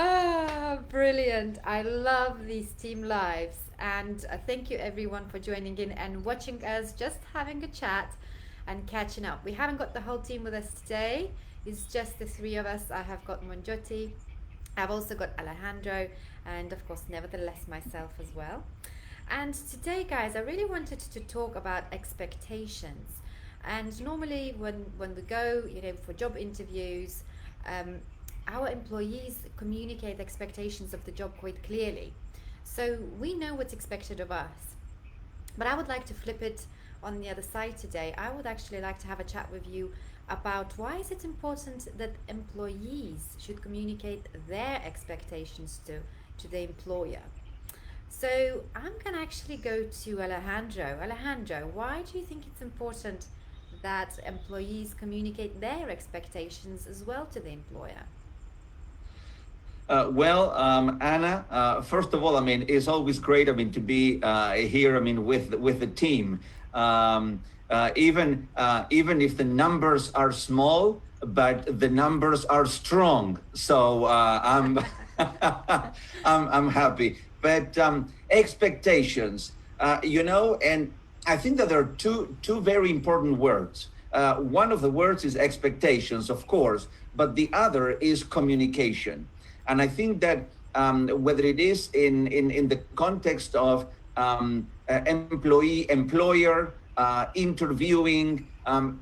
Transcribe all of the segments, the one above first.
Ah, brilliant. I love these team lives. And thank you everyone for joining in and watching us, just having a chat and catching up. We haven't got the whole team with us today. It's just the three of us. I have got Monjotti. I've also got Alejandro, and of course, nevertheless, myself as well. And today, guys, I really wanted to talk about expectations. And normally, when we go, for job interviews, um, our employees communicate expectations of the job quite clearly. So we know what's expected of us. But I would like to flip it on the other side today. I would actually like to have a chat with you about why is it important that employees should communicate their expectations to the employer. So I'm gonna actually go to Alejandro. Alejandro, why do you think it's important that employees communicate their expectations as well to the employer? Anna, first of all, I mean, it's always great, I mean, to be here, I mean, with the team. Even if the numbers are small, but the numbers are strong. So I'm happy. But expectations, and I think that there are two very important words. One of the words is expectations, of course, but the other is communication. And I think that whether it is in the context of employee employer interviewing,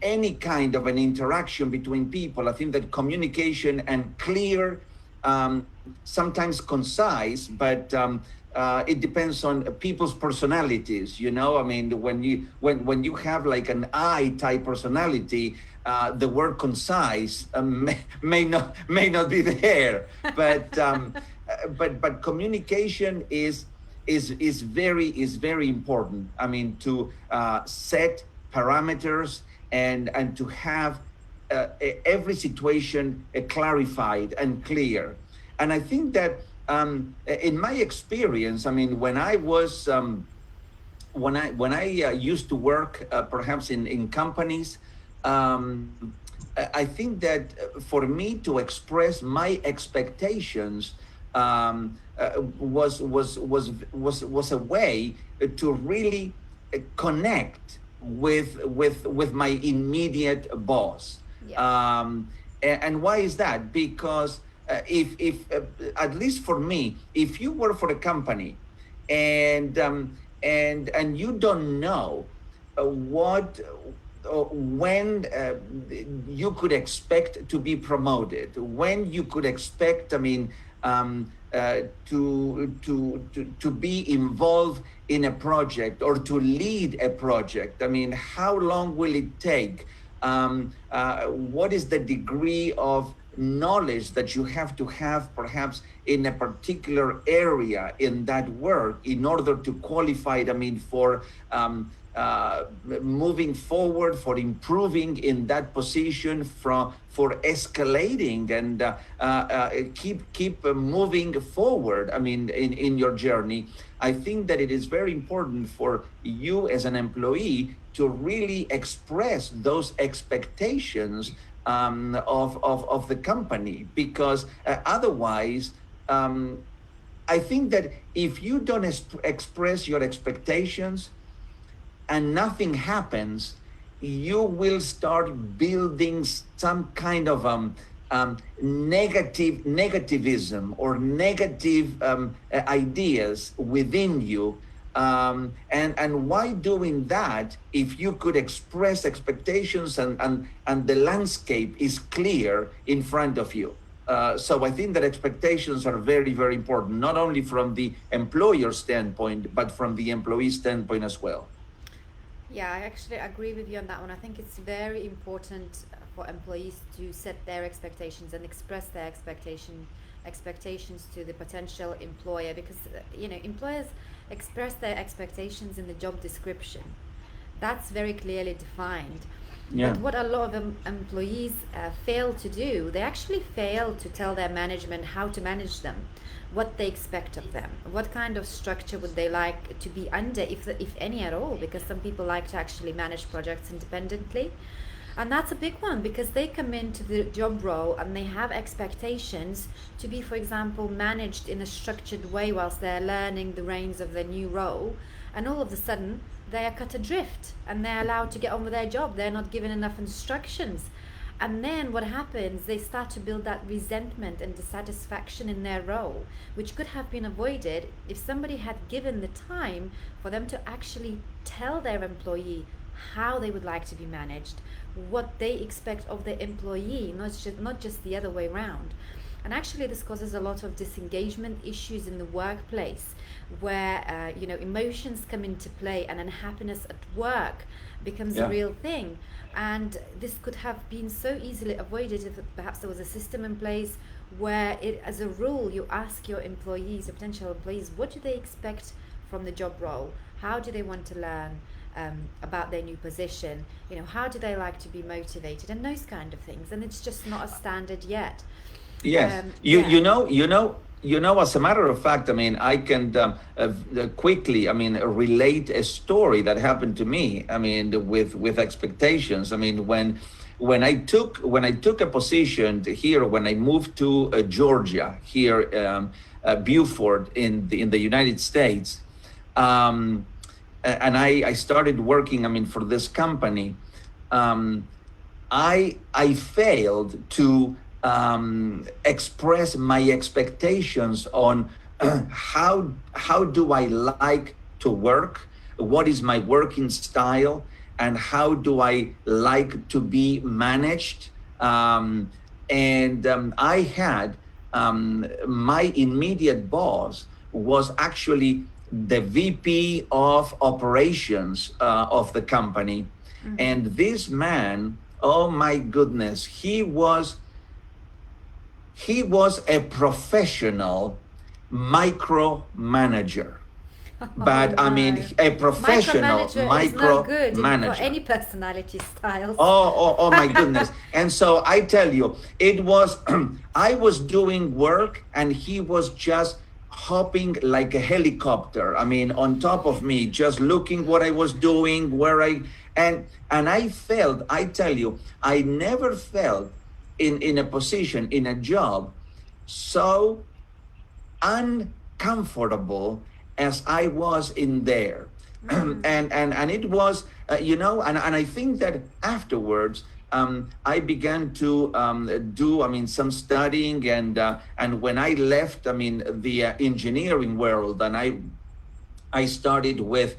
any kind of an interaction between people, I think that communication and clear, sometimes concise, but it depends on people's personalities. I mean, when you have like an I type personality, the word concise may not be there, but communication is very important. I mean, to set parameters and to have every situation clarified and clear. And I think that in my experience, I mean, when I used to work perhaps in companies, I think that for me to express my expectations was a way to really connect with my immediate boss. Yeah. And why is that? Because if at least for me, if you work for a company and you don't know what when you could expect to be promoted, when you could expect, I mean, to be involved in a project or to lead a project. I mean, how long will it take? What is the degree of knowledge that you have to have perhaps in a particular area in that work in order to qualify it, I mean, for moving forward, for improving in that position, for escalating and keep moving forward, I mean, in your journey. I think that it is very important for you as an employee to really express those expectations of the company, because otherwise, I think that if you don't express your expectations and nothing happens, you will start building some kind of negativism or negative ideas within you. And why doing that if you could express expectations and the landscape is clear in front of you? So I think that expectations are very, very important, not only from the employer standpoint, but from the employee standpoint as well. Yeah, I actually agree with you on that one. I think it's very important for employees to set their expectations and express their expectations to the potential employer, because employers express their expectations in the job description. That's very clearly defined. Yeah. But what a lot of employees fail to do, they actually fail to tell their management how to manage them, what they expect of them, what kind of structure would they like to be under, if any at all, because some people like to actually manage projects independently. And that's a big one because they come into the job role and they have expectations to be, for example, managed in a structured way whilst they're learning the reins of their new role. And all of a sudden, they are cut adrift and they're allowed to get on with their job. They're not given enough instructions. And then what happens, they start to build that resentment and dissatisfaction in their role, which could have been avoided if somebody had given the time for them to actually tell their employee how they would like to be managed, what they expect of their employee, not just the other way around. And actually this causes a lot of disengagement issues in the workplace where emotions come into play and unhappiness at work becomes a real thing. And this could have been so easily avoided if perhaps there was a system in place where as a rule you ask your employees, your potential employees, what do they expect from the job role? How do they want to learn about their new position? How do they like to be motivated, and those kind of things. And it's just not a standard yet. Yes, as a matter of fact, I mean, I can quickly, I mean, relate a story that happened to me. I mean, with expectations. I mean, when I took a position here, when I moved to Georgia here, Beaufort in the United States, and I started working, I mean, for this company. I failed to express my expectations on how do I like to work, what is my working style, and how do I like to be managed. I had my immediate boss was actually the VP of operations of the company. Mm-hmm. And this man, oh my goodness, he was a professional micromanager. But I mean, a professional micromanager for any personality styles. Oh my goodness. And so I tell you, it was I was doing work and he was just hopping like a helicopter, I mean, on top of me, just looking what I was doing, and I felt, I tell you, I never felt in a position, in a job, so uncomfortable as I was in there. And it was, and I think that afterwards, I began to do, I mean, some studying, and when I left, I mean, the engineering world, and I started with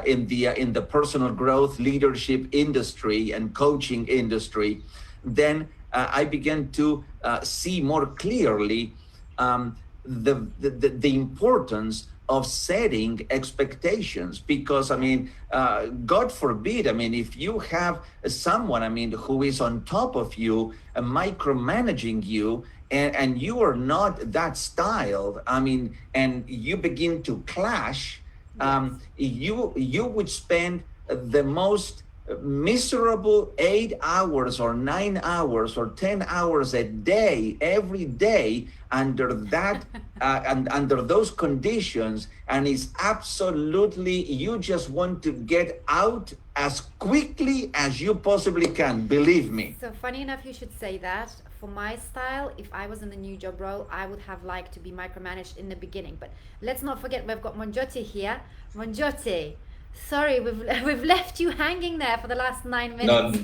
in the personal growth, leadership industry and coaching industry, then I began to see more clearly the importance of setting expectations, because I mean, God forbid, I mean, if you have someone, I mean, who is on top of you, micromanaging you, and you are not that styled, I mean, and you begin to clash, you would spend the most miserable 8 hours or 9 hours or 10 hours a day, every day, under that and under those conditions, and it's absolutely, you just want to get out as quickly as you possibly can, believe me. So funny enough you should say that. For my style, if I was in the new job role, I would have liked to be micromanaged in the beginning. But let's not forget, we've got Monjoti here. Monjoti, sorry, we've left you hanging there for the last 9 minutes.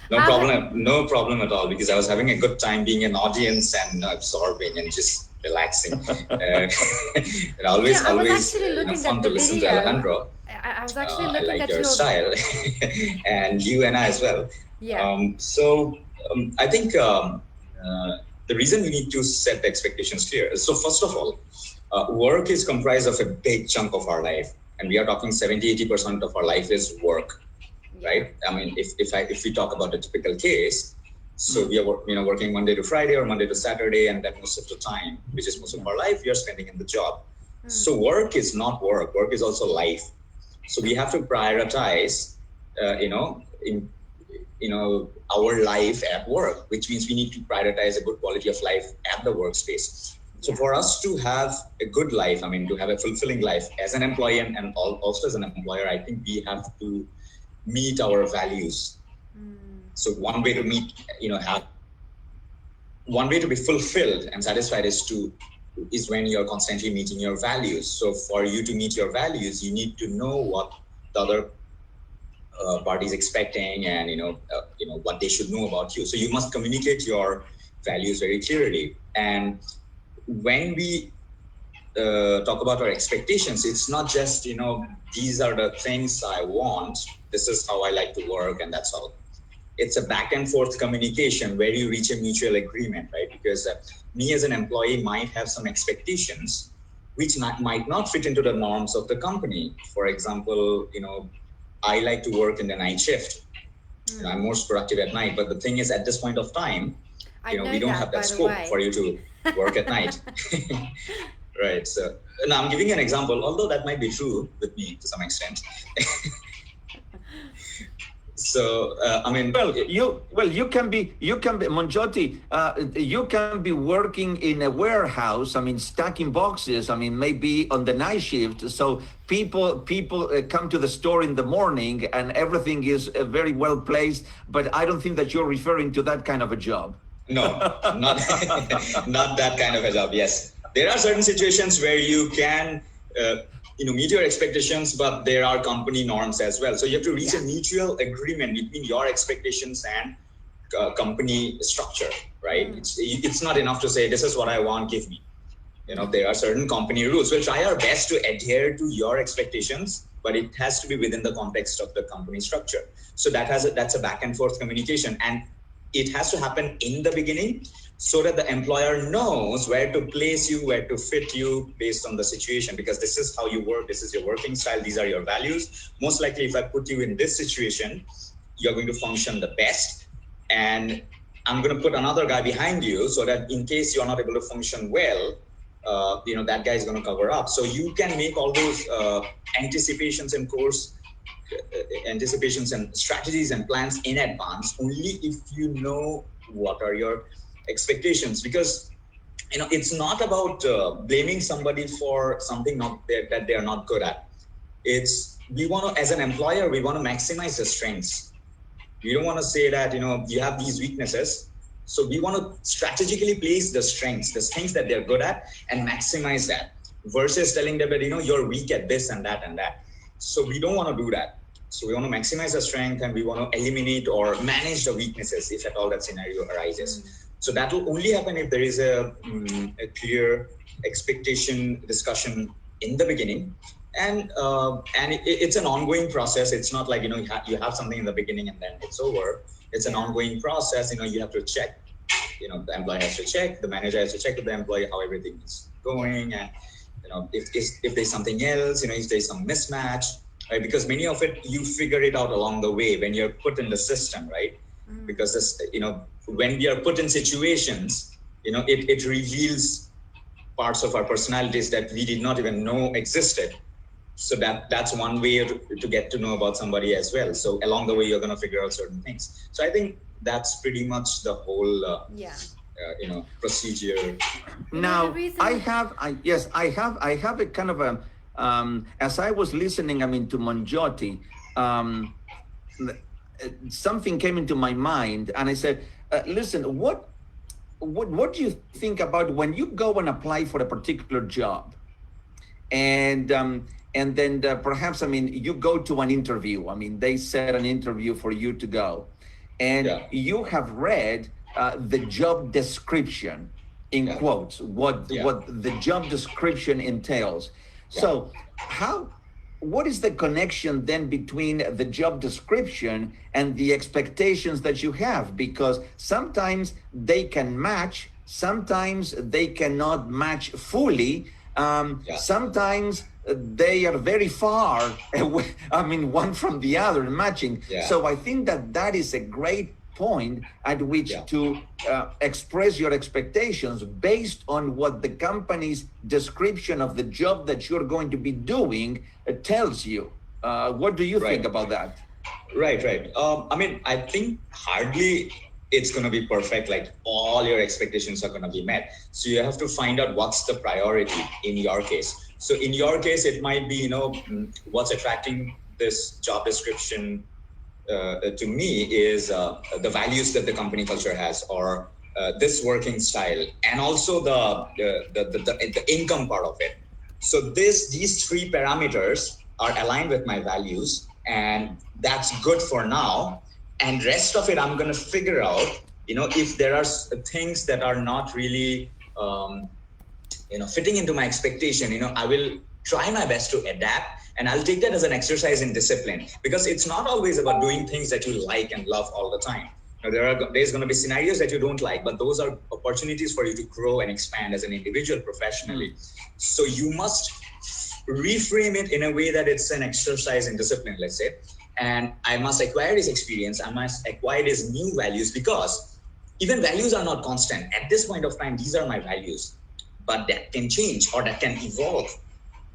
No problem at all, because I was having a good time being an audience and absorbing and just relaxing. Always fun to listen to Alejandro. I was actually looking at your style, and you and I as well. Yeah. I think the reason we need to set the expectations clear. So first of all, work is comprised of a big chunk of our life. And we are talking 70-80% of our life is work, right? I mean, if we talk about a typical case, so we are working Monday to Friday or Monday to Saturday, and then most of the time, which is most of our life, we are spending in the job. So work is not work. Work is also life. So we have to prioritize, our life at work, which means we need to prioritize a good quality of life at the workspace. So for us to have a good life, I mean, to have a fulfilling life as an employee and also as an employer, I think we have to meet our values. So one way to meet, one way to be fulfilled and satisfied is when you're constantly meeting your values. So for you to meet your values, you need to know what the other party is expecting, and what they should know about you. So you must communicate your values very clearly. And when we talk about our expectations, it's not just these are the things I want, this is how I like to work, and that's all. It's a back and forth communication where you reach a mutual agreement, right? Because me as an employee might have some expectations which might not fit into the norms of the company. For example, I like to work in the night shift. I'm most productive at night, but the thing is, at this point of time, we don't have that scope for you to work at night. Right. So now I'm giving an example, although that might be true with me to some extent. So you can be Monjoti. You can be working in a warehouse. Stacking boxes. Maybe on the night shift. So people come to the store in the morning, and everything is very well placed. But I don't think that you're referring to that kind of a job. No, not not that kind of a job. Yes, there are certain situations where you can. Meet your expectations, but there are company norms as well. So you have to reach a mutual agreement between your expectations and company structure, right? It's not enough to say, this is what I want, give me. There are certain company rules. We'll try our best to adhere to your expectations, but it has to be within the context of the company structure. So that's a back and forth communication, and it has to happen in the beginning, so that the employer knows where to place you, where to fit you based on the situation, because this is how you work, this is your working style, these are your values. Most likely, if I put you in this situation, you're going to function the best, and I'm going to put another guy behind you so that in case you're not able to function well, that guy is going to cover up. So you can make all those anticipations and strategies and plans in advance only if you know what are your expectations, because it's not about blaming somebody for something that they are not good at. We want to, as an employer, we want to maximize the strengths. We don't want to say that you have these weaknesses, so we want to strategically place the strengths that they're good at, and maximize that, versus telling them that you're weak at this and that and that. So we don't want to do that. So we want to maximize the strength, and we want to eliminate or manage the weaknesses if at all that scenario arises. So that will only happen if there is a clear expectation discussion in the beginning, and it's an ongoing process. It's not like you have something in the beginning and then it's over. It's an ongoing process. You have to check. The employee has to check. The manager has to check with the employee how everything is going, and if there's something else, if there's some mismatch, right? Because many of it you figure it out along the way when you're put in the system, right? Because this, when we are put in situations, it reveals parts of our personalities that we did not even know existed. So that's one way to get to know about somebody as well. So along the way, you're going to figure out certain things. So I think that's pretty much the whole, procedure. Now, I have a kind of a, as I was listening, to Monjoti, something came into my mind, and I said, listen, what do you think about when you go and apply for a particular job, and then perhaps you go to an interview. They set an interview for you to go, and you have read the job description in quotes, what the job description entails. So what is the connection then between the job description and the expectations that you have? Because sometimes they can match, sometimes they cannot match fully. Sometimes they are very far away, one from the other matching. So I think that is a great point at which to express your expectations based on what the company's description of the job that you're going to be doing tells you. What do you think about that? Right. I think hardly it's going to be perfect, like all your expectations are going to be met. So you have to find out what's the priority in your case. So in your case, it might be, what's attracting this job description to me is the values that the company culture has, or this working style, and also the income part of it. So these three parameters are aligned with my values, and that's good for now. And rest of it, I'm going to figure out, if there are things that are not really, fitting into my expectation, I will try my best to adapt, and I'll take that as an exercise in discipline, because it's not always about doing things that you like and love all the time. There's going to be scenarios that you don't like, but those are opportunities for you to grow and expand as an individual professionally. So you must reframe it in a way that it's an exercise in discipline, let's say. And I must acquire this experience. I must acquire these new values, because even values are not constant. At this point of time, these are my values, but that can change or that can evolve.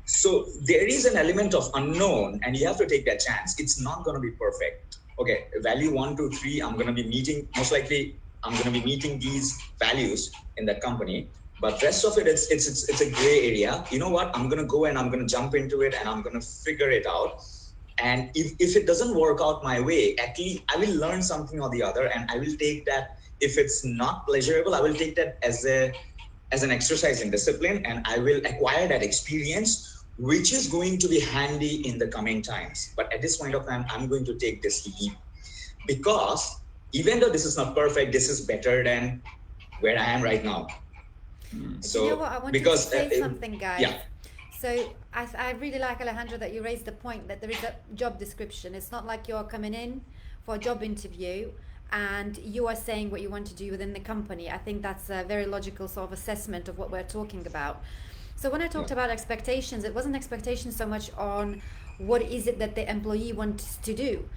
So there is an element of unknown, and you have to take that chance. It's not going to be perfect. Okay, value 1, 2, 3, I'm going to be meeting, most likely I'm going to be meeting these values in that company. But rest of it, it's a gray area. You know what? I'm going to go and I'm going to jump into it, and I'm going to figure it out. And if it doesn't work out my way, at least I will learn something or the other, and I will take that. If it's not pleasurable, I will take that as an exercise in discipline, and I will acquire that experience, which is going to be handy in the coming times. But at this point of time, I'm going to take this leap, because even though this is not perfect, this is better than where I am right now. So you know what? I want because to say something, guys. yeah. So I really like, Alejandro, that you raised the point that there is a job description. It's not like you're coming in for a job interview and you are saying what you want to do within the company. I think that's a very logical sort of assessment of what we're talking about. So when I talked about expectations, it wasn't expectations so much on what is it that the employee wants to do.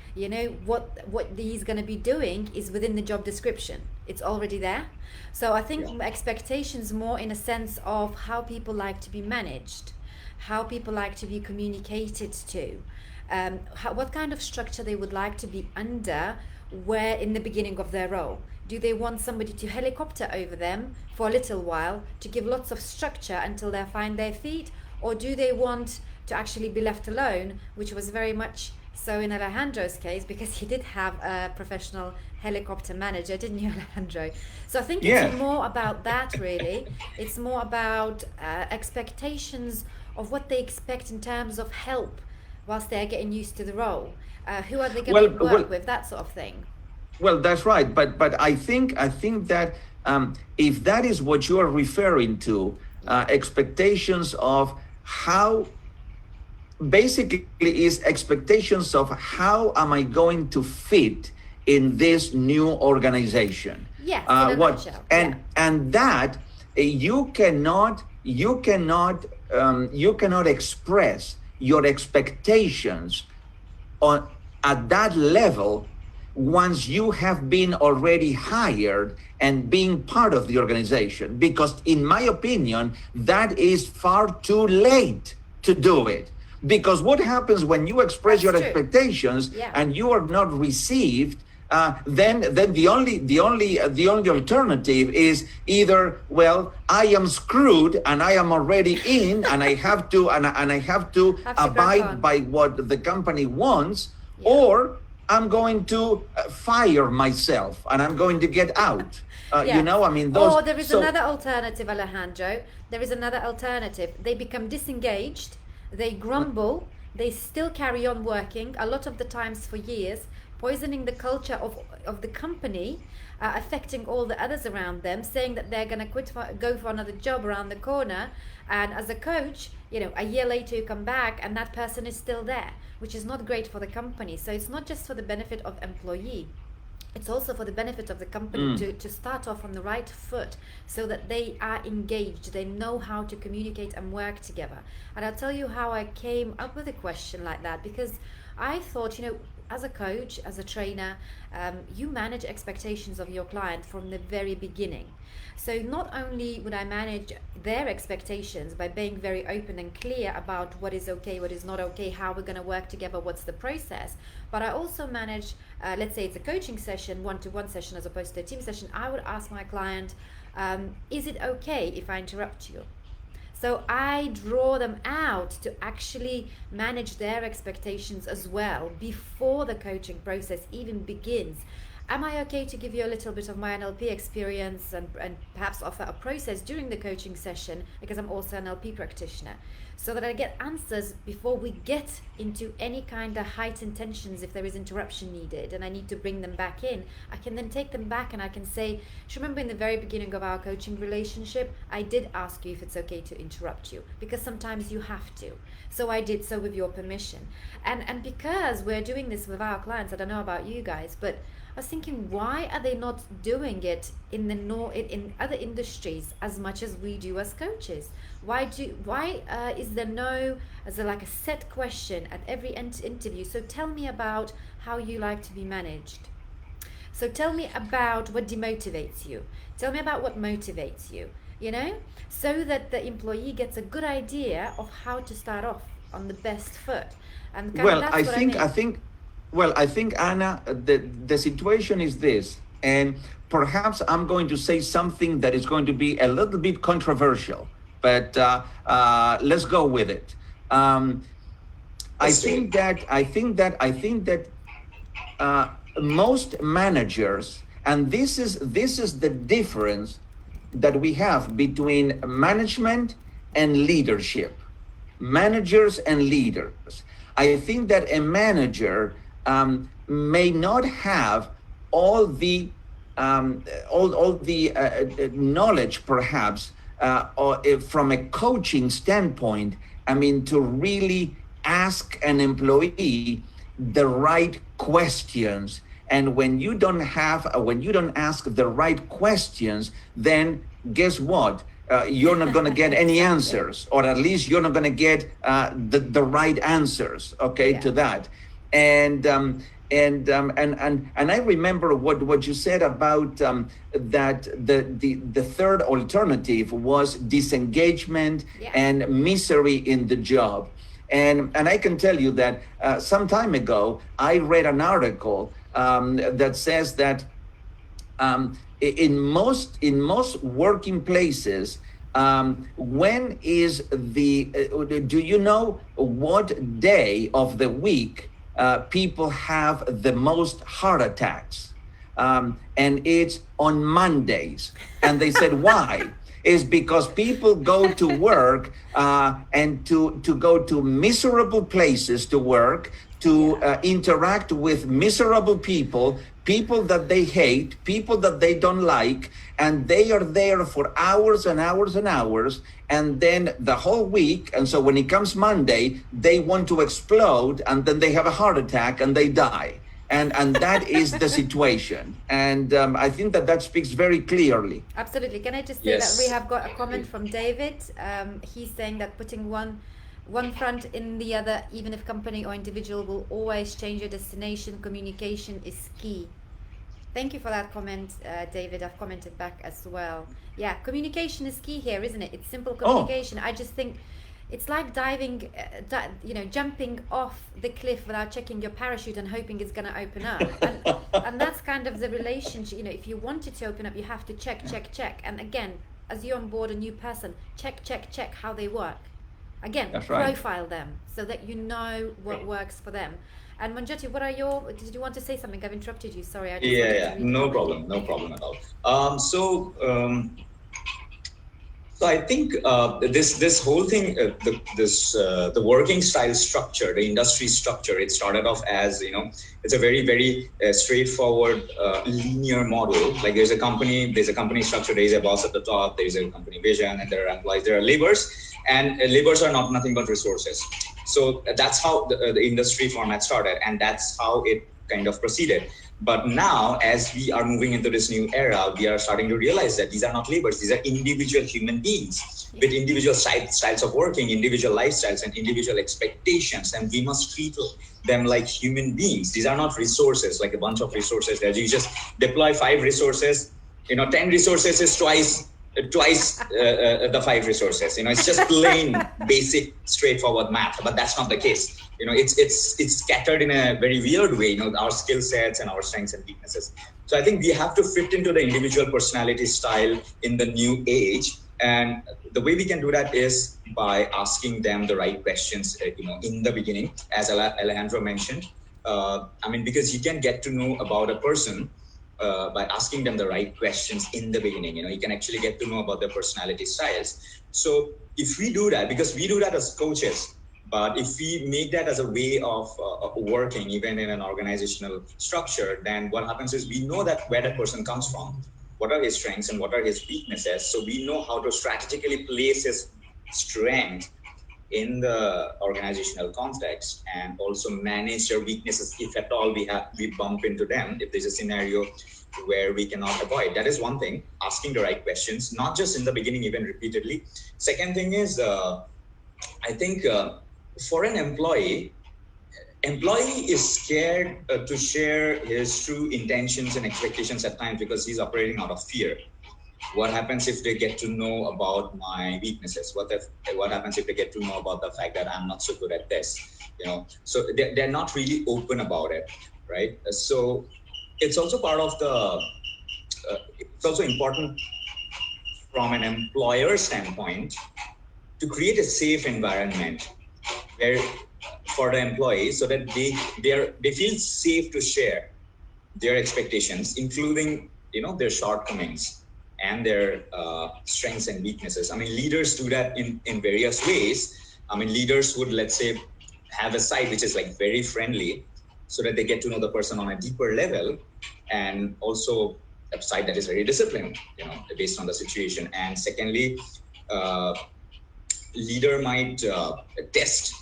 What he's going to be doing is within the job description. It's already there. So I think expectations more in a sense of how people like to be managed, how people like to be communicated to, what kind of structure they would like to be under where in the beginning of their role. Do they want somebody to helicopter over them for a little while to give lots of structure until they find their feet? Or do they want to actually be left alone, which was very much so in Alejandro's case, because he did have a professional helicopter manager, didn't you, Alejandro? So I think it's more about that, really. It's more about expectations of what they expect in terms of help whilst they're getting used to the role. Who are they going to work with, that sort of thing. Well, that's right, but I think that if that is what you are referring to, expectations of how, basically is expectations of how am I going to fit in this new organization? Yes, in a nutshell. And that you cannot express your expectations at that level once you have been already hired and being part of the organization, because in my opinion, that is far too late to do it. Because what happens when you express your expectations and you are not received, then the only alternative is either, well, I am screwed and I am already in and I have to abide by what the company wants, or I'm going to fire myself and I'm going to get out. Or there is another alternative, Alejandro. There is another alternative. They become disengaged. They grumble, they still carry on working, a lot of the times for years, poisoning the culture of the company, affecting all the others around them, saying that they're going to go for another job around the corner. And as a coach, a year later you come back and that person is still there, which is not great for the company. So it's not just for the benefit of employee. It's also for the benefit of the company to start off on the right foot so that they are engaged, they know how to communicate and work together. And I'll tell you how I came up with a question like that, because I thought, as a coach, as a trainer, you manage expectations of your client from the very beginning. So not only would I manage their expectations by being very open and clear about what is okay, what is not okay, how we're going to work together, what's the process, but I also manage, let's say it's a coaching session, one-to-one session as opposed to a team session. I would ask my client, is it okay if I interrupt you? So I draw them out to actually manage their expectations as well before the coaching process even begins. Am I okay to give you a little bit of my NLP experience and perhaps offer a process during the coaching session, because I'm also an NLP practitioner, so that I get answers before we get into any kind of heightened tensions. If there is interruption needed and I need to bring them back in, I can then take them back and I can say, do you remember in the very beginning of our coaching relationship, I did ask you if it's okay to interrupt you, because sometimes you have to. So I did so with your permission. And because we're doing this with our clients, I don't know about you guys, but I was thinking, why are they not doing it in in other industries as much as we do as coaches? Why is there no, as like a set question at every interview? So tell me about how you like to be managed. So tell me about what demotivates you. Tell me about what motivates you, so that the employee gets a good idea of how to start off on the best foot. And well, I think, Anna, the situation is this, and perhaps I'm going to say something that is going to be a little bit controversial, but let's go with it. I think that most managers, and this is the difference that we have between management and leadership. Managers and leaders. I think that a manager may not have all the knowledge, perhaps, from a coaching standpoint. I mean, to really ask an employee the right questions. And when you don't ask the right questions, then guess what? You're not going to get any answers, or at least you're not going to get the right answers, to that. And I remember what you said about that the third alternative was disengagement and misery in the job. And I can tell you that some time ago, I read an article that says that in most working places, when is do you know what day of the week people have the most heart attacks? And it's on Mondays. And they said, why? Is because people go to work and to go to miserable places to work, to interact with miserable people that they hate, people that they don't like, and they are there for hours and hours and hours, and then the whole week. And so when it comes Monday, they want to explode, and then they have a heart attack and they die. And that is the situation. And I think that speaks very clearly. Absolutely. Can I just say that we have got a comment from David? He's saying that putting one front in the other, even if company or individual, will always change your destination. Communication is key. Thank you for that comment, David. I've commented back as well. Yeah, communication is key here, isn't it? It's simple communication. I just think it's like diving, jumping off the cliff without checking your parachute and hoping it's going to open up. And that's kind of the relationship. If you want it to open up, you have to check. And again, as you onboard a new person, check how they work. Again, profile them so that you know what works for them. And Manjoti, did you want to say something? I've interrupted you. Sorry. No problem at all. So I think this whole thing, the working style structure, the industry structure, it started off as, it's a very, very straightforward, linear model. Like there's a company structure, there's a boss at the top, there's a company vision, and there are employees, there are laborers, and laborers are nothing but resources. So that's how the industry format started, and that's how it kind of proceeded. But now, as we are moving into this new era, we are starting to realize that these are not laborers, these are individual human beings with individual styles of working, individual lifestyles, and individual expectations. And we must treat them like human beings. These are not resources, like a bunch of resources that you just deploy 5 resources, 10 resources is twice the 5 resources. It's just plain basic straightforward math, but that's not the case. It's scattered in a very weird way, our skill sets and our strengths and weaknesses. So I think we have to fit into the individual personality style in the new age, And the way we can do that is by asking them the right questions, in the beginning, as Alejandro mentioned. I mean, because you can get to know about a person by asking them the right questions in the beginning. You can actually get to know about their personality styles. So if we do that, because we do that as coaches, but if we make that as a way of working, even in an organizational structure, then what happens is we know that where that person comes from, what are his strengths and what are his weaknesses. So we know how to strategically place his strength in the organizational context, and also manage your weaknesses if at all we bump into them, if there's a scenario where we cannot avoid. That is one thing, asking the right questions, not just in the beginning, even repeatedly. Second thing is, I think for an employee is scared to share his true intentions and expectations at times, because he's operating out of fear. What happens if they get to know about my weaknesses? What happens if they get to know about the fact that I'm not so good at this? So they're not really open about it, right? So it's also part of the. It's also important from an employer standpoint to create a safe environment where for the employees, so that they feel safe to share their expectations, including their shortcomings and their strengths and weaknesses. I mean, leaders do that in various ways. I mean, leaders would, let's say, have a side which is like very friendly, so that they get to know the person on a deeper level, and also a side that is very disciplined, based on the situation. And secondly, leader might test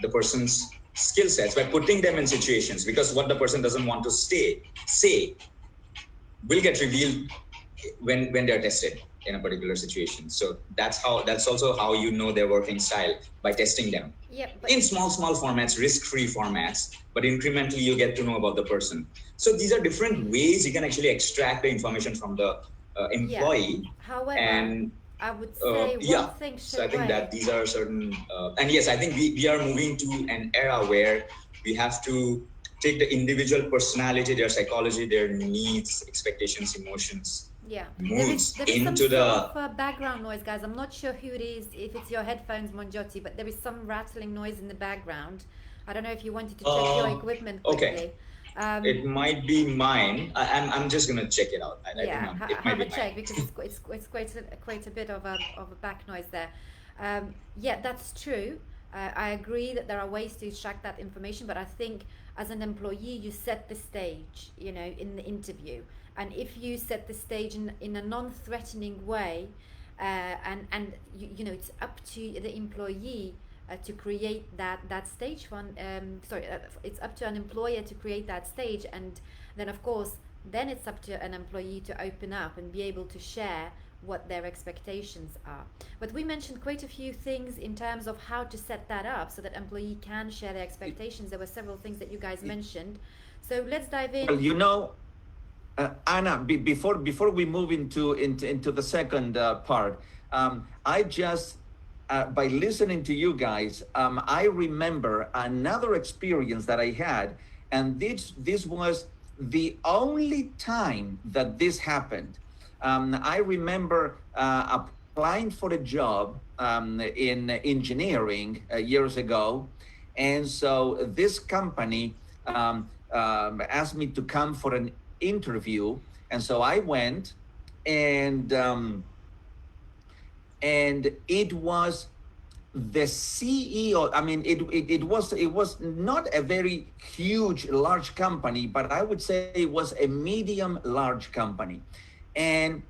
the person's skill sets by putting them in situations, because what the person doesn't want to say will get revealed when they're tested in a particular situation. So that's also how their working style, by testing them. In small formats, risk-free formats, but incrementally you get to know about the person. So these are different ways you can actually extract the information from the employee. However, and I would say one thing. So I think that these are certain, and yes, I think we are moving to an era where we have to take the individual personality, their psychology, their needs, expectations, emotions, moods there is into some the sort of background noise, guys. I'm not sure who it is, if it's your headphones, Monjoti, but there is some rattling noise in the background. I don't know if you wanted to check your equipment quickly. Okay. It might be mine. I'm just gonna check it out. Have a check, because it's quite a bit of a back noise there. That's true. I agree that there are ways to extract that information, but I think as an employee, you set the stage, in the interview. And if you set the stage in a non-threatening way, and it's up to the employee to create that stage it's up to an employer to create that stage, and then of course it's up to an employee to open up and be able to share what their expectations are. But we mentioned quite a few things in terms of how to set that up so that employee can share their expectations. There were several things that you guys mentioned, so let's dive in. Well, Anna, before we move into the second part, I just by listening to you guys, I remember another experience that I had, and this was the only time that this happened. I remember applying for a job in engineering years ago, and so this company asked me to come for an interview, and so I went, and it was the CEO. I mean, it was not a very huge, large company, but I would say it was a medium large company, and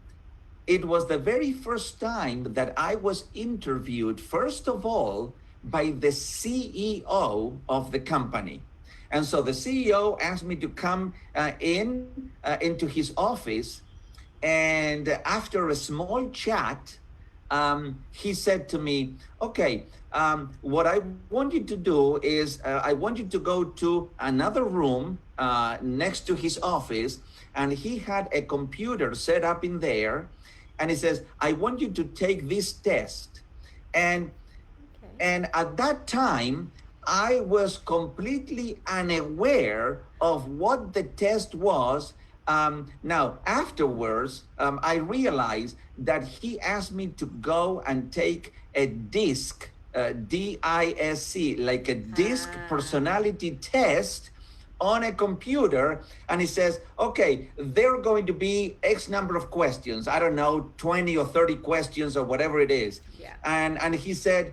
it was the very first time that I was interviewed, first of all, by the CEO of the company. And so the CEO asked me to come into his office, and after a small chat, he said to me, okay, what I want you to do is I want you to go to another room next to his office, and he had a computer set up in there, and he says, I want you to take this test. And at that time, I was completely unaware of what the test was Now, afterwards, I realized that he asked me to go and take a DISC, D-I-S-C, like a DISC personality test on a computer. And he says, okay, there are going to be X number of questions. I don't know, 20 or 30 questions or whatever it is. Yeah. And he said,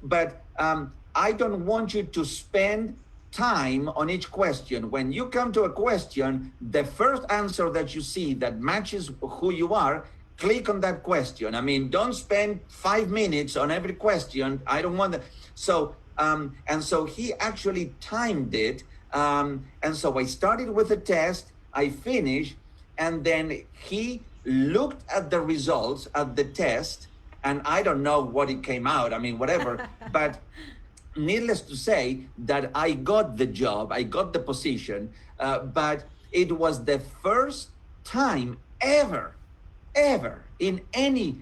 but I don't want you to spend time on each question. When you come to a question, the first answer that you see that matches who you are, click on that question. I mean, don't spend 5 minutes on every question. I don't want that. So, and so he actually timed it. And so I started with a test, I finished, and then he looked at the results of the test, and I don't know what it came out. I mean, whatever, but needless to say that I got the job, I got the position, but it was the first time ever in any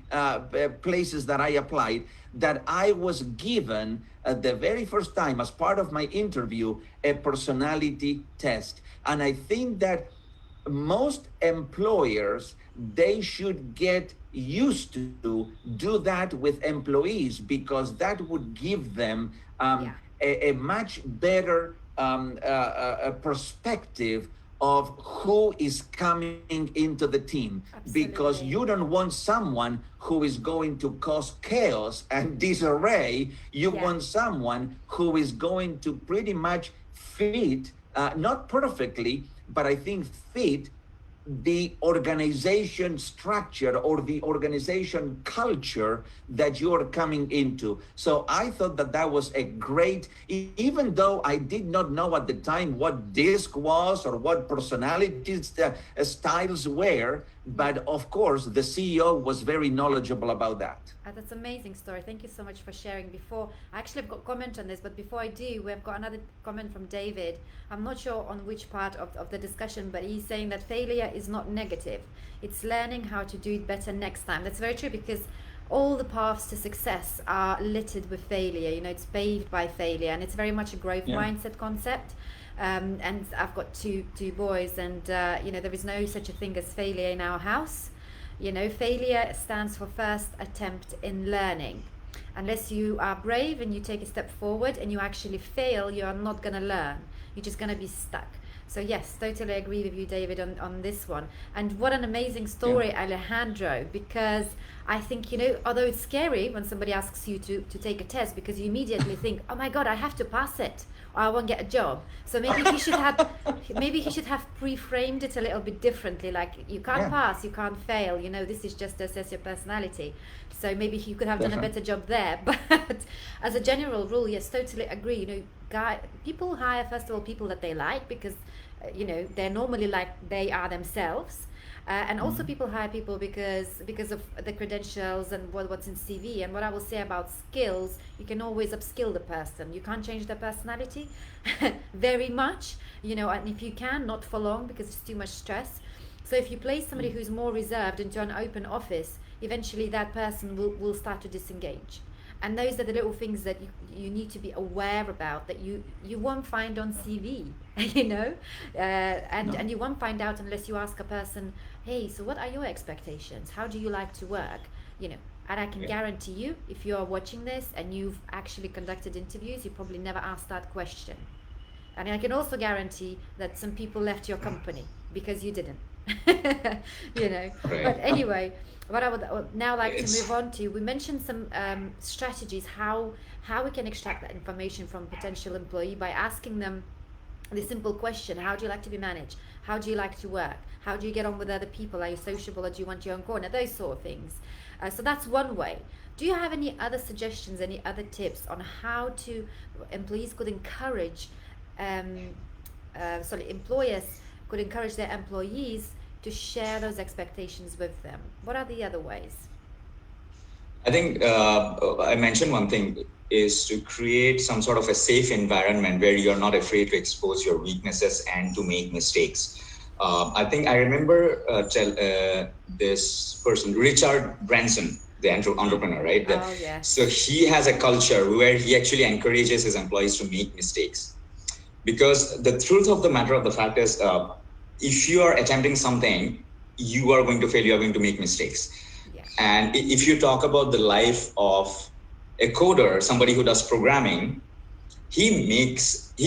places that I applied that I was given the very first time as part of my interview a personality test. And I think that most employers, they should get used to do that with employees, because that would give them a much better perspective of who is coming into the team. Absolutely. Because you don't want someone who is going to cause chaos and disarray. You want someone who is going to pretty much fit, not perfectly, but I think fit the organization structure or the organization culture that you're coming into. So I thought that that was a great, even though I did not know at the time what DISC was or what personality styles were, but of course the CEO was very knowledgeable about that. That's an amazing story. Thank you so much for sharing. Before, I actually have got a comment on this, but before I do, we've got another comment from David. I'm not sure on which part of the discussion, but he's saying that failure is not negative. It's learning how to do it better next time. That's very true, because all the paths to success are littered with failure. You know, it's paved by failure, and it's very much a growth mindset concept. And I've got two boys, and you know, there is no such a thing as failure in our house. You know, failure stands for first attempt in learning. Unless you are brave and you take a step forward and you actually fail, you are not going to learn. You're just going to be stuck. So yes, totally agree with you, David, on this one. And what an amazing story, Alejandro, because I think, you know, although it's scary when somebody asks you to take a test, because you immediately think, oh my God, I have to pass it, or I won't get a job. So maybe he should have pre-framed it a little bit differently, like you can't pass, you can't fail, you know, this is just to assess your personality. So maybe he could have done a better job there. But as a general rule, yes, totally agree. You know, people hire, first of all, people that they like, because you know, they're normally like they are themselves. And also people hire people because of the credentials and what's in CV. And what I will say about skills, you can always upskill the person. You can't change their personality very much, you know, and if you can, not for long, because it's too much stress. So if you place somebody who's more reserved into an open office, eventually that person will start to disengage. And those are the little things that you need to be aware about, that you won't find on CV, you know, and you won't find out unless you ask a person, hey, so what are your expectations? How do you like to work? You know, and I can guarantee you, if you're watching this and you've actually conducted interviews, you probably never asked that question. And I can also guarantee that some people left your company because you didn't, you know. Right. But anyway, what I would now like to move on to, we mentioned some strategies, how we can extract that information from potential employee by asking them the simple question, how do you like to be managed? How do you like to work? How do you get on with other people? Are you sociable, or do you want your own corner? Those sort of things. So that's one way. Do you have any other suggestions, any other tips on how employees could encourage, employers could encourage their employees to share those expectations with them? What are the other ways? I think I mentioned one thing is to create some sort of a safe environment where you're not afraid to expose your weaknesses and to make mistakes. I think I remember this person, Richard Branson, the entrepreneur, right? Oh, yes. So he has a culture where he actually encourages his employees to make mistakes. Because the truth of the matter of the fact is, if you are attempting something, you are going to fail, you are going to make mistakes. Yeah. And if you talk about the life of a coder, somebody who does programming, he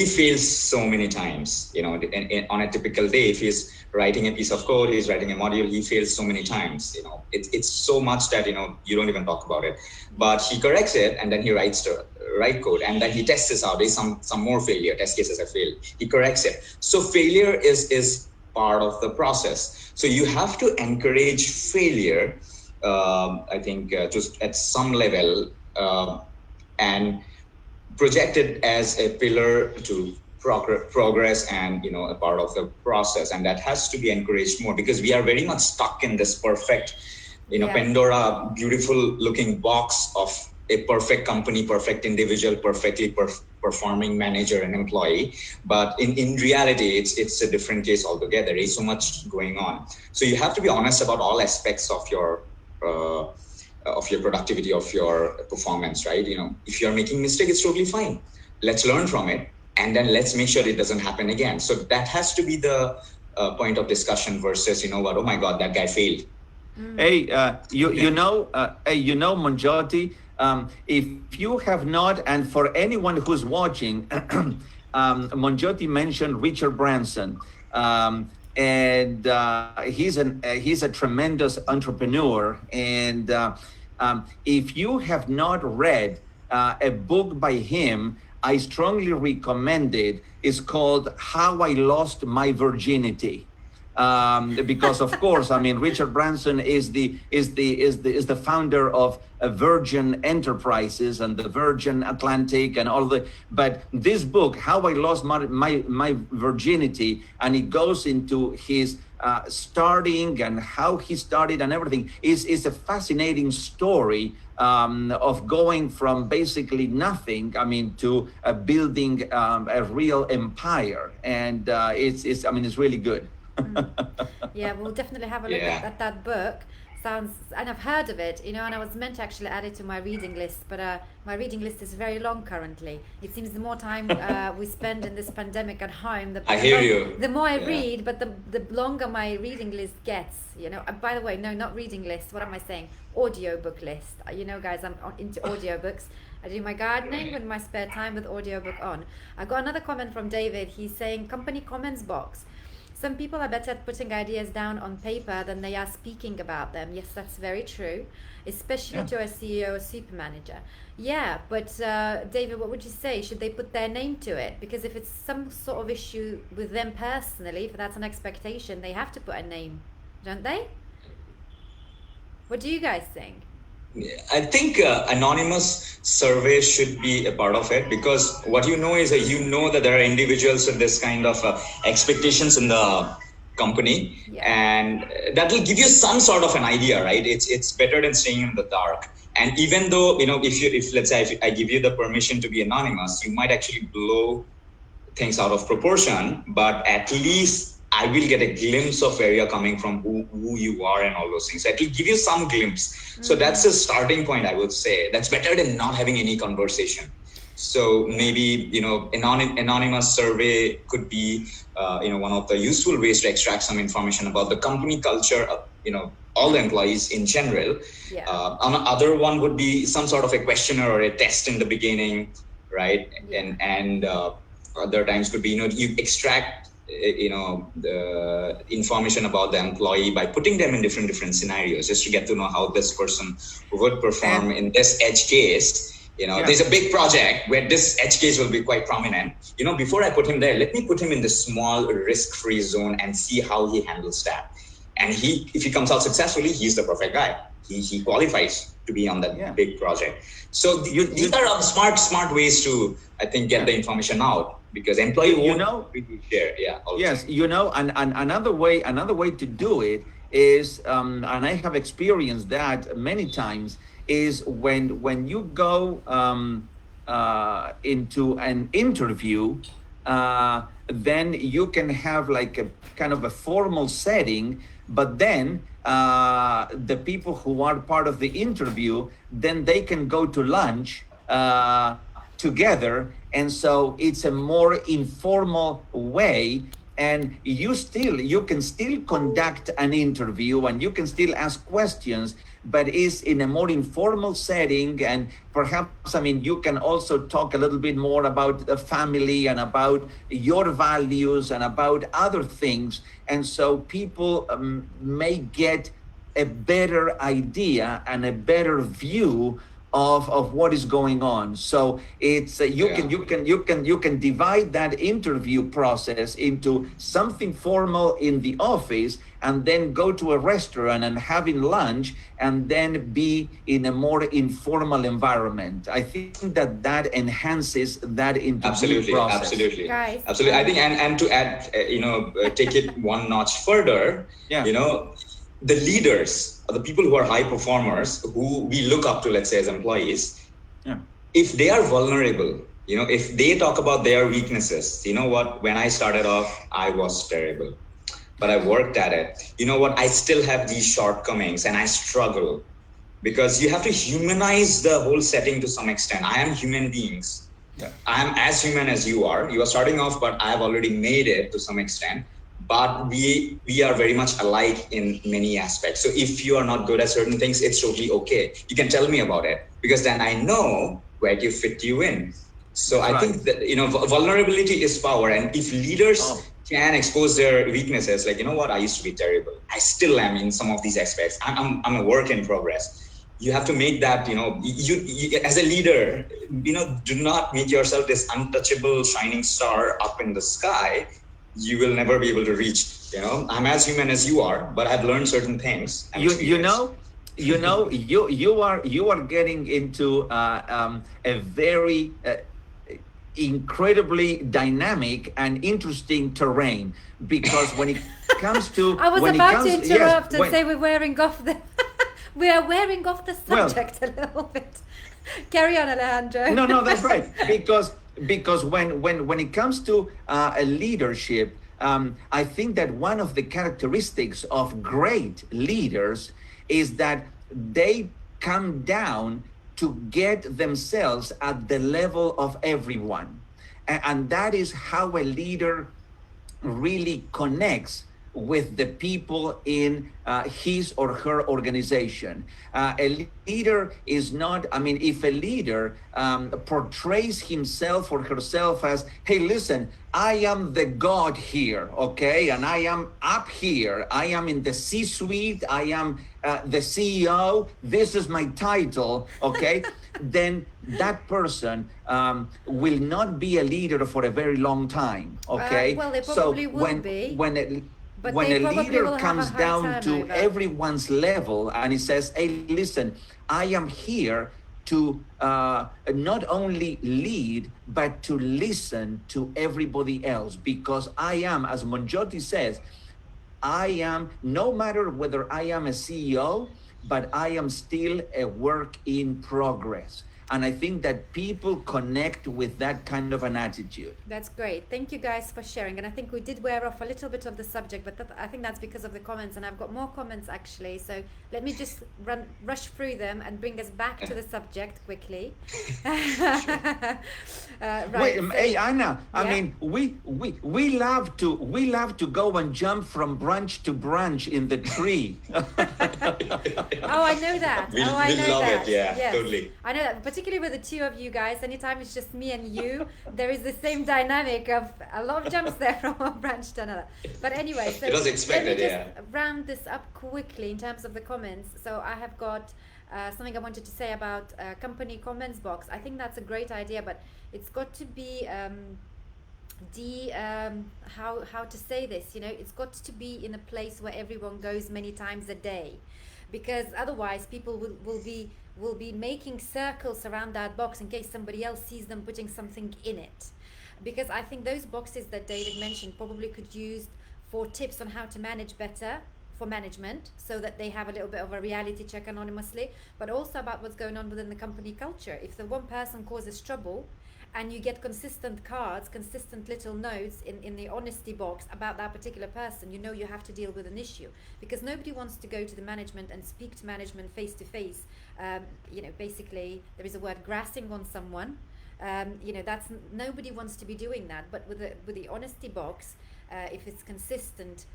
fails so many times, on a typical day. If he's writing a piece of code, he's writing a module, he fails so many times. It's so much that you don't even talk about it, but he corrects it, and then he writes the right code, and then he tests this out. There's some more failure, test cases have failed, he corrects it. So failure is part of the process. So you have to encourage failure, I think, just at some level, and project it as a pillar to progress and a part of the process. And that has to be encouraged more, because we are very much stuck in this perfect Pandora beautiful looking box of a perfect company, perfect individual, perfectly performing manager and employee. But in reality, it's a different case altogether. There's so much going on. So you have to be honest about all aspects of your productivity, of your performance, right? If you're making mistake, it's totally fine. Let's learn from it, and then let's make sure it doesn't happen again. So that has to be the point of discussion versus, oh my God, that guy failed. Hey, Monjoti, if you have not, and for anyone who's watching, Monjoti mentioned Richard Branson, and he's a tremendous entrepreneur. And if you have not read a book by him, I strongly recommend it. It's called How I Lost My Virginity. Because of course, Richard Branson is the founder of Virgin Enterprises and the Virgin Atlantic and all the. But this book, How I Lost My Virginity, and it goes into his starting and how he started and everything, is a fascinating story of going from basically nothing, to building a real empire, and it's really good. Yeah, we'll definitely have a look at that book. And I've heard of it, and I was meant to actually add it to my reading list, but my reading list is very long currently. It seems the more time we spend in this pandemic at home, the more I read, but the longer my reading list gets. By the way, no, not reading list. What am I saying? Audiobook list. Guys, I'm into audiobooks. I do my gardening in my spare time with audiobook on. I got another comment from David. He's saying company comments box. Some people are better at putting ideas down on paper than they are speaking about them. Yes, that's very true, especially to a CEO or super manager. Yeah, but David, what would you say? Should they put their name to it? Because if it's some sort of issue with them personally, if that's an expectation, they have to put a name, don't they? What do you guys think? I think anonymous surveys should be a part of it, because what is that there are individuals with this kind of expectations in the company, and that will give you some sort of an idea, right? It's better than staying in the dark. And even though if let's say if I give you the permission to be anonymous, you might actually blow things out of proportion, but at least I will get a glimpse of where you're coming from, who you are, and all those things. So it will give you some glimpse. So that's a starting point, I would say. That's better than not having any conversation. So maybe, anonymous survey could be, one of the useful ways to extract some information about the company culture, all the employees in general. Another one would be some sort of a questionnaire or a test in the beginning, right? And other times could be, you extract the information about the employee by putting them in different scenarios, just to get to know how this person would perform in this edge case. There's a big project where this edge case will be quite prominent. Before I put him there, let me put him in the small risk-free zone and see how he handles that. And if he comes out successfully, he's the perfect guy. He qualifies to be on that big project. So these are smart ways to, I think, get the information out. Because employee won't really share, Yes, and another way to do it is, and I have experienced that many times, is when you go into an interview, then you can have like a kind of a formal setting, but then the people who are part of the interview, then they can go to lunch together. And so it's a more informal way and you can still conduct an interview and you can still ask questions, but is in a more informal setting. And perhaps, I mean, you can also talk a little bit more about the family and about your values and about other things. And so people may get a better idea and a better view of what is going on. So it's you can divide that interview process into something formal in the office, and then go to a restaurant and having lunch, and then be in a more informal environment. I think that enhances that interview process. Absolutely. Guys, Absolutely. I think, and to add, take it one notch further, Yeah. The leaders, or the people who are high performers, who we look up to, let's say as employees, Yeah. if they are vulnerable, if they talk about their weaknesses, you know what, when I started off, I was terrible, but I worked at it. You know what, I still have these shortcomings and I struggle, because you have to humanize the whole setting to some extent. I am human beings. Yeah. I am as human as you are. You are starting off, but I have already made it to some extent. But we are very much alike in many aspects. So if you are not good at certain things, it's totally okay. You can tell me about it, because then I know where to fit you in. So I think that, vulnerability is power. And if leaders can expose their weaknesses, like, you know what, I used to be terrible, I still am in some of these aspects, I'm a work in progress. You have to make that, you as a leader, do not make yourself this untouchable shining star up in the sky. You will never be able to reach. I'm as human as you are, but I've learned certain things. You are getting into a very incredibly dynamic and interesting terrain, because when it comes to I was about to interrupt and say we are wearing off the subject a little bit. Carry on, Alejandro. No, that's right. Because when it comes to a leadership, I think that one of the characteristics of great leaders is that they come down to get themselves at the level of everyone. And that is how a leader really connects with the people in his or her organization. A leader is not, if a leader portrays himself or herself as, hey, listen, I am the God here, okay? And I am up here. I am in the C-suite. I am the CEO. This is my title, okay? Then that person will not be a leader for a very long time, okay? Well, they probably will be. When a leader comes down to everyone's level and he says, hey, listen, I am here to not only lead, but to listen to everybody else, because I am, as Monjotti says, I am, no matter whether I am a CEO, but I am still a work in progress. And I think that people connect with that kind of an attitude. That's great. Thank you guys for sharing. And I think we did wear off a little bit of the subject, but I think that's because of the comments. And I've got more comments actually. So let me just rush through them and bring us back to the subject quickly. Right. Wait, so, hey Anna, I mean, we love to go and jump from branch to branch in the tree. Oh, I know that. We love it. Yeah, yes. Totally. I know that. Particularly with the two of you guys, anytime it's just me and you, there is the same dynamic of a lot of jumps there from one branch to another. But anyway, so it was expected, let me just round this up quickly in terms of the comments. So I have got something I wanted to say about company comments box. I think that's a great idea, but it's got to be how to say this, it's got to be in a place where everyone goes many times a day, because otherwise people will be making circles around that box in case somebody else sees them putting something in it. Because I think those boxes that David mentioned probably could use for tips on how to manage better for management, so that they have a little bit of a reality check anonymously, but also about what's going on within the company culture. If the one person causes trouble and you get consistent cards, consistent little notes in the honesty box about that particular person, you have to deal with an issue, because nobody wants to go to the management and speak to management face to face. Basically there is a word, grassing on someone. That's, nobody wants to be doing that. But with the honesty box, if it's consistent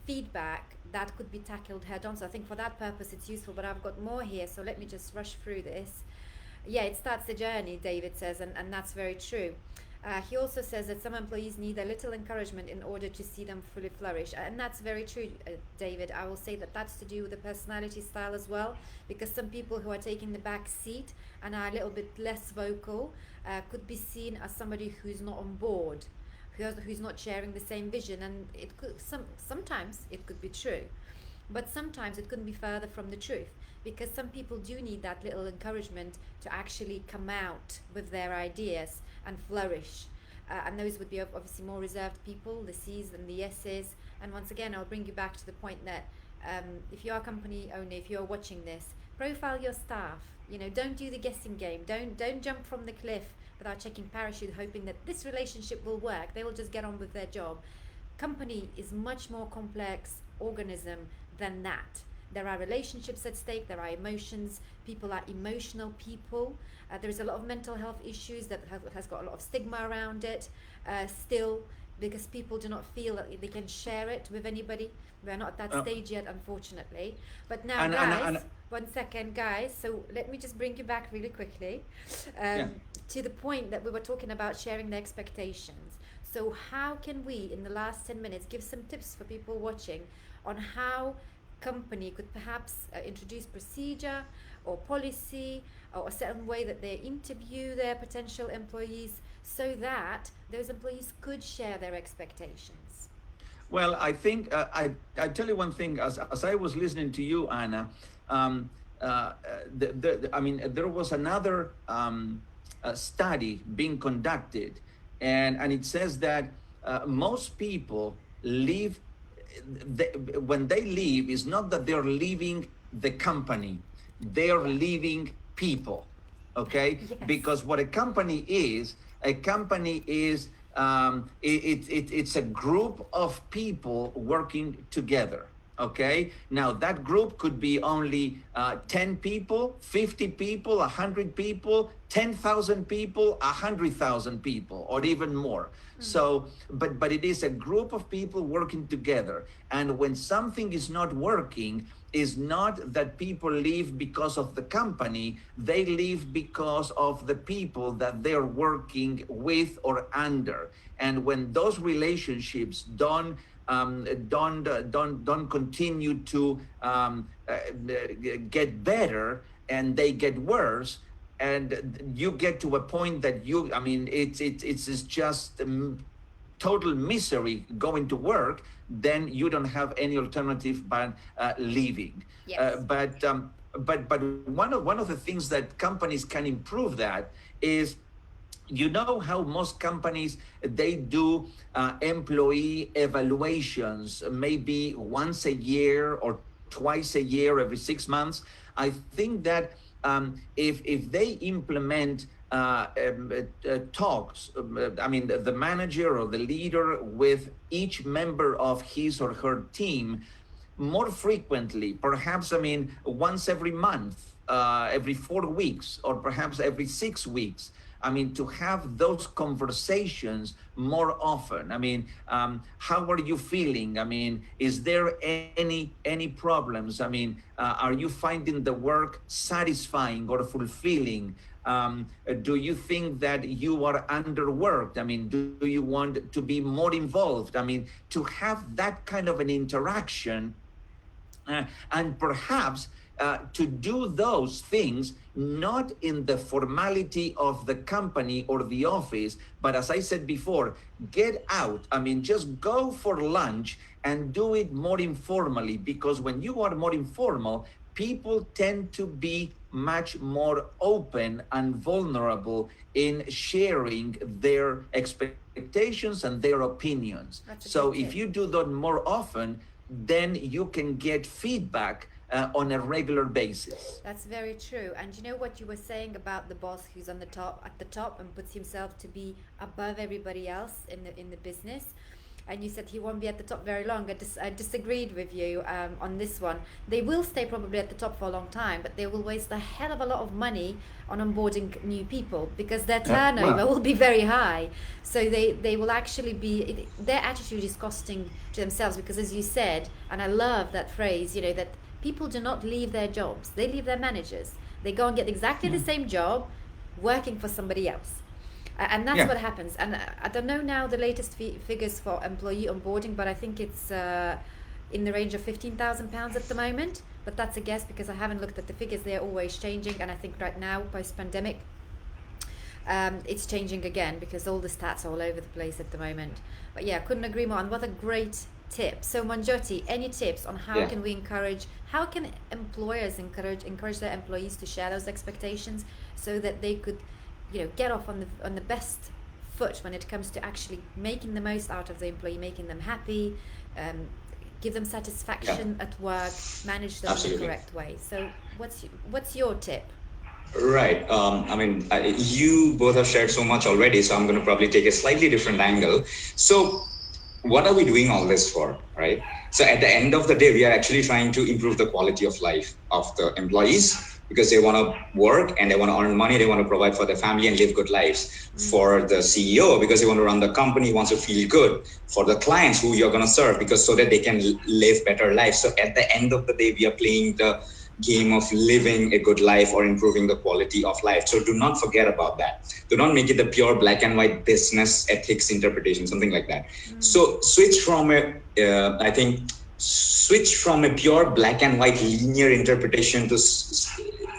feedback, that could be tackled head on. So I think for that purpose it's useful, but I've got more here, so let me just rush through this. Yeah, it starts the journey, David says, and that's very true. He also says that some employees need a little encouragement in order to see them fully flourish, and that's very true, David. I will say that that's to do with the personality style as well, because some people who are taking the back seat and are a little bit less vocal could be seen as somebody who's not on board, who's not sharing the same vision, and it could sometimes it could be true, but sometimes it couldn't be further from the truth, because some people do need that little encouragement to actually come out with their ideas and flourish. And those would be obviously more reserved people, the C's and the S's. And once again, I'll bring you back to the point that if you are a company owner, if you're watching this, profile your staff. You know, don't do the guessing game. Don't jump from the cliff without checking parachute, hoping that this relationship will work. They will just get on with their job. Company is much more complex organism than that. There are relationships at stake, there are emotions, people are emotional people. There's a lot of mental health issues that has got a lot of stigma around it still, because people do not feel that they can share it with anybody. We're not at that stage yet, unfortunately. But now, guys, 1 second, guys. So let me just bring you back really quickly to the point that we were talking about sharing the expectations. So how can we, in the last 10 minutes, give some tips for people watching on how company could perhaps introduce procedure or policy or a certain way that they interview their potential employees so that those employees could share their expectations? Well, I think I tell you one thing. As I was listening to you, Anna, I mean, there was another study being conducted, and it says that most people leave. When they leave, it's not that they're leaving the company, they're leaving people. Okay, Yes. because what a company is it's a group of people working together. Okay, now that group could be only 10 people, 50 people, 100 people, 10,000 people, 100,000 people, or even more. So, but it is a group of people working together. And when something is not working, is not that people leave because of the company, they leave because of the people that they're working with or under. And when those relationships don't continue to get better, and they get worse, and you get to a point that it's just total misery going to work, then you don't have any alternative but leaving. Yes. But one of the things that companies can improve that is, you know how most companies, they do employee evaluations maybe once a year or twice a year, every 6 months. I think that if they implement talks, I mean, the manager or the leader with each member of his or her team more frequently, perhaps, I mean, once every month, every 4 weeks, or perhaps every 6 weeks, I mean, to have those conversations more often. I mean, how are you feeling? I mean, is there any problems? I mean, are you finding the work satisfying or fulfilling? Do you think that you are underworked? I mean, do you want to be more involved? I mean, to have that kind of an interaction, and perhaps to do those things not in the formality of the company or the office, but as I said before, get out. I mean, just go for lunch and do it more informally, because when you are more informal, people tend to be much more open and vulnerable in sharing their expectations and their opinions. So if you do that more often, then you can get feedback on a regular basis. That's very true. And you know what you were saying about the boss who's on the top, at the top, and puts himself to be above everybody else in the business. and you said he won't be at the top very long. I disagreed with you on this one. They will stay probably at the top for a long time, but they will waste a hell of a lot of money on onboarding new people because their turnover will be very high. So they will actually be, their attitude is costing to themselves, because as you said, and I love that phrase, you know, that people do not leave their jobs, they leave their managers. They go and get exactly the same job working for somebody else. And that's what happens. And I don't know now the latest figures for employee onboarding, but I think it's in the range of £15,000 at the moment. But that's a guess because I haven't looked at the figures. They're always changing. And I think right now, post-pandemic, it's changing again because all the stats are all over the place at the moment. But yeah, couldn't agree more. And what a great tip. So Manjoti, any tips on how can we encourage, how can employers encourage their employees to share those expectations so that they could, you know, get off on the best foot when it comes to actually making the most out of the employee, making them happy, give them satisfaction at work, manage them in the correct way. So what's your tip? Right. I mean, you both have shared so much already, so I'm going to probably take a slightly different angle. So what are we doing all this for, right? So at the end of the day, we are actually trying to improve the quality of life of the employees, because they want to work and they want to earn money, they want to provide for their family and live good lives. For the CEO, because they want to run the company, wants to feel good. For the clients who you're going to serve, because so that they can live better lives. So at the end of the day, we are playing the game of living a good life or improving the quality of life. So do not forget about that. Do not make it the pure black and white business ethics interpretation, something like that. So switch from a pure black and white linear interpretation to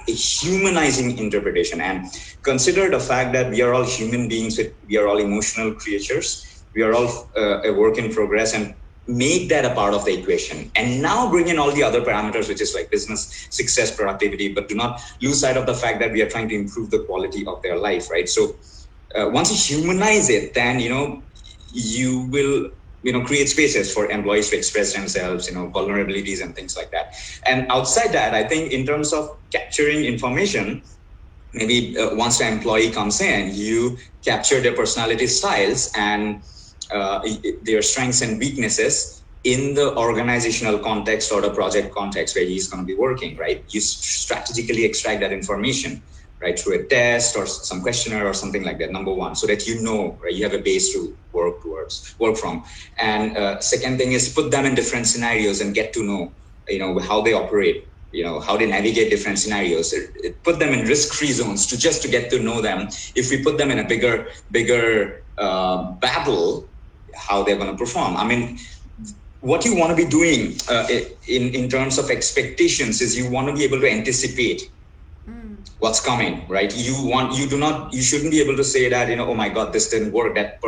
a humanizing interpretation, and consider the fact that we are all human beings, we are all emotional creatures, we are all a work in progress, and make that a part of the equation. And now bring in all the other parameters, which is like business success, productivity, but do not lose sight of the fact that we are trying to improve the quality of their life, right? So once you humanize it, then, you know, you will, you know, create spaces for employees to express themselves, you know, vulnerabilities and things like that. And outside that, I think in terms of capturing information, maybe once the employee comes in, you capture their personality styles and their strengths and weaknesses in the organizational context or the project context where he's going to be working, right? You strategically extract that information, right, through a test or some questionnaire or something like that, number one, so that you know, right, you have a base to work from. And second thing is put them in different scenarios and get to know, you know, how they operate, you know, how they navigate different scenarios. Put them in risk-free zones to get to know them. If we put them in a bigger battle, how they're going to perform. I mean, what you want to be doing in terms of expectations is you want to be able to anticipate what's coming, right? You shouldn't be able to say that, you know, oh my God, this didn't work. That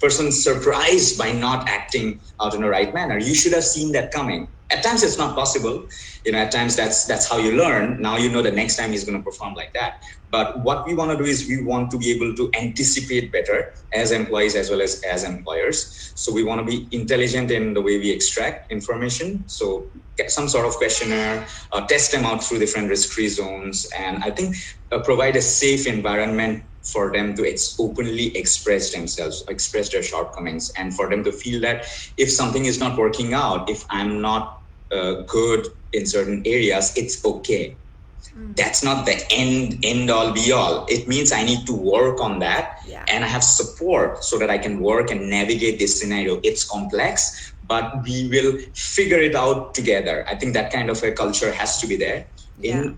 person's surprised by not acting out in the right manner. You should have seen that coming. At times it's not possible, you know, at times that's how you learn. Now you know the next time he's going to perform like that. But what we want to do is we want to be able to anticipate better as employees as well as employers. So we want to be intelligent in the way we extract information. So get some sort of questionnaire, test them out through different risk-free zones, and I think provide a safe environment for them to openly express themselves, express their shortcomings, and for them to feel that if something is not working out, if I'm not good in certain areas, it's okay. That's not the end all be all. It means I need to work on that, and I have support so that I can work and navigate this scenario. It's complex, but we will figure it out together. I think that kind of a culture has to be there in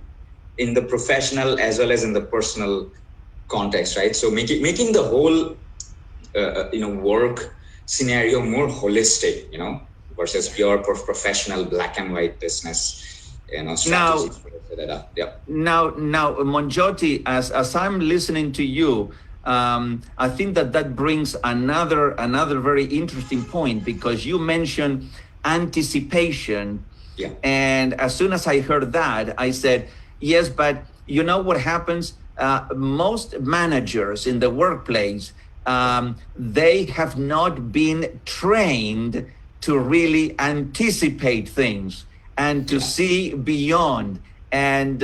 the professional as well as in the personal context, right? So making the whole work scenario more holistic, you know, versus pure professional black and white business, you know, strategies. Now, Manjoti, as I'm listening to you, I think that brings another very interesting point, because you mentioned anticipation. Yeah. And as soon as I heard that, I said, yes, but you know what happens? Most managers in the workplace, they have not been trained to really anticipate things and to see beyond. And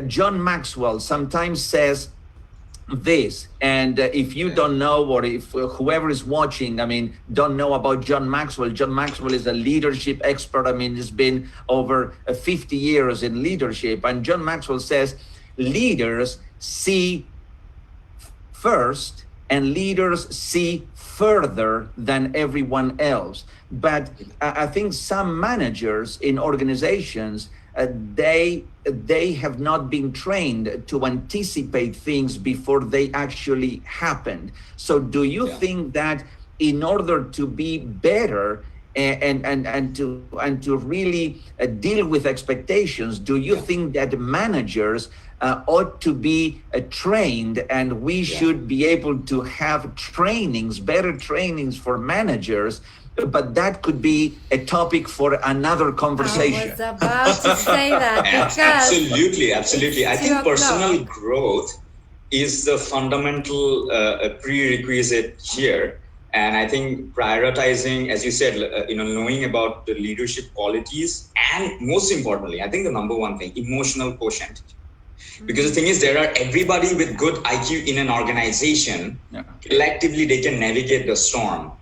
John Maxwell sometimes says this. And if you don't know, or if whoever is watching, I mean, don't know about John Maxwell. John Maxwell is a leadership expert. I mean, he's been over 50 years in leadership. And John Maxwell says, leaders see first and leaders see further than everyone else. But I think some managers in organizations, they have not been trained to anticipate things before they actually happened. So do you think that in order to be better and to really deal with expectations, do you think that managers ought to be trained, and we should be able to have trainings, better trainings for managers? But that could be a topic for another conversation. I was about to say that because absolutely. I think 2:00. personal growth is the fundamental prerequisite here. And I think prioritizing, as you said, knowing about the leadership qualities, and most importantly, I think the number one thing, emotional quotient. Because the thing is, there are everybody with good IQ in an organization, collectively they can navigate the storm.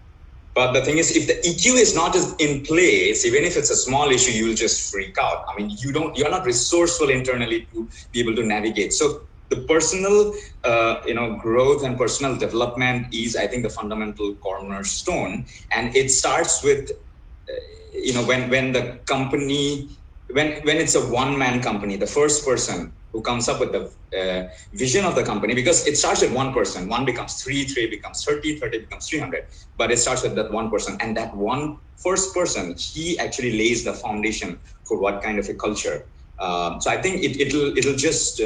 But the thing is, if the EQ is not in place, even if it's a small issue, you'll just freak out. I mean, you're not resourceful internally to be able to navigate. So the personal, growth and personal development is, I think, the fundamental cornerstone. And it starts with, when the company, when it's a one-man company, the first person who comes up with the vision of the company, because it starts with one person. One becomes 3 becomes 30 becomes 300. But it starts with that one person. And that one first person, he actually lays the foundation for what kind of a culture. So I think it'll just